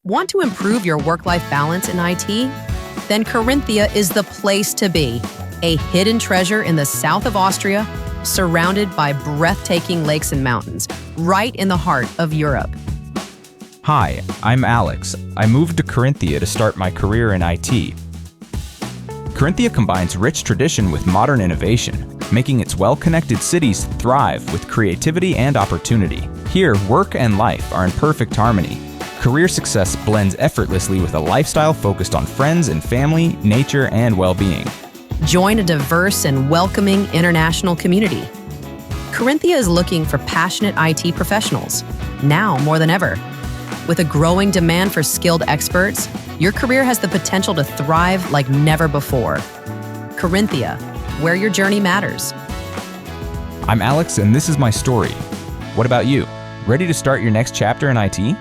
Want to improve your work-life balance in IT? Then Carinthia is the place to be. A hidden treasure in the south of Austria, surrounded by breathtaking lakes and mountains, right in the heart of Europe. Hi, I'm Alex. I moved to Carinthia to start my career in IT. Carinthia combines rich tradition with modern innovation, making its well-connected cities thrive with creativity and opportunity. Here, work and life are in perfect harmony. Career success blends effortlessly with a lifestyle focused on friends and family, nature, and well-being. Join a diverse and welcoming international community. Carinthia is looking for passionate IT professionals, now more than ever. With a growing demand for skilled experts, your career has the potential to thrive like never before. Carinthia, where your journey matters. I'm Alex, and this is my story. What about you? Ready to start your next chapter in IT?